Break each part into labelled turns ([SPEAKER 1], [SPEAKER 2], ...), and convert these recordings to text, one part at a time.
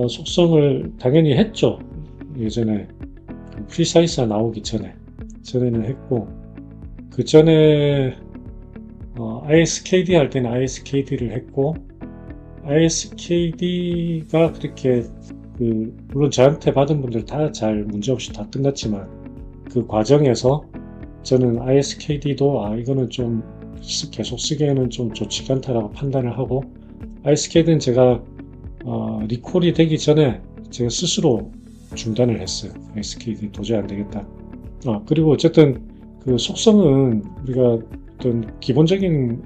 [SPEAKER 1] 속성을 당연히 했죠. 예전에 프리사이즈가 나오기 전에는 했고, 그 전에 ISKD 할 때는 ISKD를 했고, ISKD가 그렇게 물론 저한테 받은 분들 다 잘 문제없이 다 끝났지만, 그 과정에서 저는 ISKD도 이거는 좀 계속 쓰기에는 좀 좋지가 않다라고 판단을 하고, ISKD는 제가 리콜이 되기 전에 제가 스스로 중단을 했어요. ISKD 도저히 안 되겠다. 그리고 어쨌든 그 속성은 우리가 어떤 기본적인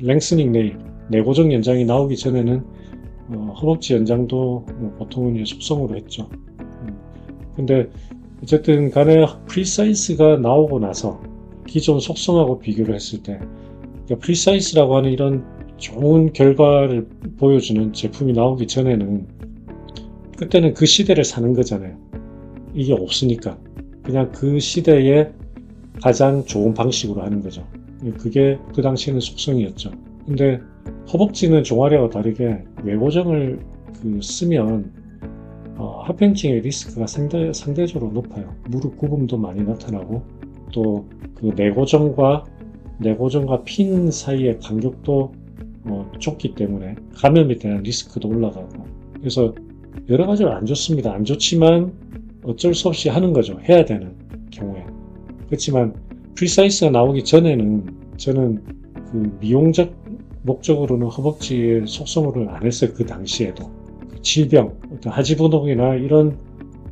[SPEAKER 1] 랭스닝 네일, 내고정 연장이 나오기 전에는 허벅지 연장도 보통은 이제 속성으로 했죠. 근데 어쨌든 간에 프리사이즈가 나오고 나서 기존 속성하고 비교를 했을 때, 그러니까 프리사이즈라고 하는 이런 좋은 결과를 보여주는 제품이 나오기 전에는, 그때는 그 시대를 사는 거잖아요. 이게 없으니까 그냥 그 시대에 가장 좋은 방식으로 하는 거죠. 그게 그 당시에는 속성이었죠. 근데 허벅지는 종아리와 다르게 외고정을 쓰면 합행증의 리스크가 상대적으로 높아요. 무릎 굽음도 많이 나타나고, 또 그 내고정과 핀 사이의 간격도 좁기 때문에 감염에 대한 리스크도 올라가고, 그래서 여러 가지로 안 좋습니다. 안 좋지만 어쩔 수 없이 하는 거죠. 해야 되는 경우에. 그렇지만 프리사이즈가 나오기 전에는 저는 그 미용적 목적으로는 허벅지에 속성을 안 했어요. 그 당시에도. 질병, 어떤 하지부동이나 이런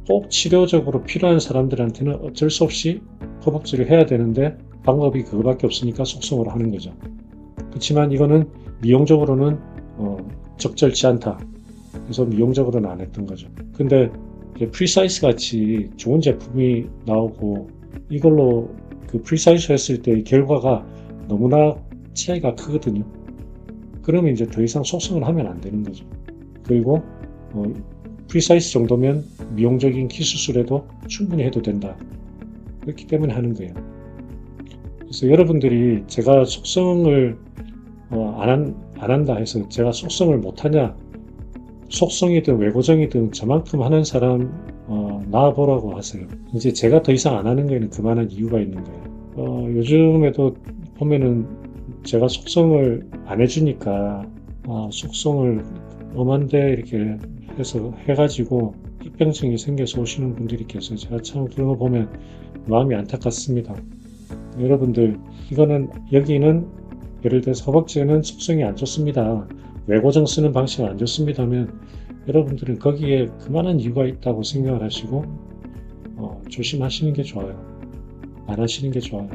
[SPEAKER 1] 꼭 치료적으로 필요한 사람들한테는 어쩔 수 없이 허벅지를 해야 되는데 방법이 그거밖에 없으니까 속성으로 하는 거죠. 그렇지만 이거는 미용적으로는 적절치 않다. 그래서 미용적으로는 안 했던 거죠. 근데 프리사이즈 같이 좋은 제품이 나오고 이걸로 그 프리사이즈 했을 때 결과가 너무나 차이가 크거든요. 그러면 이제 더 이상 속성을 하면 안 되는 거죠. 그리고 프리사이즈 정도면 미용적인 기술술에도 충분히 해도 된다. 그렇기 때문에 하는 거예요. 그래서 여러분들이 제가 속성을 안 한다 해서 제가 속성을 못하냐, 속성이든 외고정이든 저만큼 하는 사람 나와보라고 하세요. 이제 제가 더 이상 안 하는 거에는 그만한 이유가 있는 거예요. 요즘에도 보면은 제가 속성을 안 해주니까 속성을 엄한데 이렇게 해서 해가지고 합병증이 생겨서 오시는 분들이 계세요. 제가 참 그런 거 보면 마음이 안타깝습니다. 여러분들, 여기는 예를 들어서 허벅지에는 속성이 안 좋습니다, 외고정 쓰는 방식은 안 좋습니다면, 여러분들은 거기에 그만한 이유가 있다고 생각을 하시고 조심하시는 게 좋아요. 안 하시는 게 좋아요.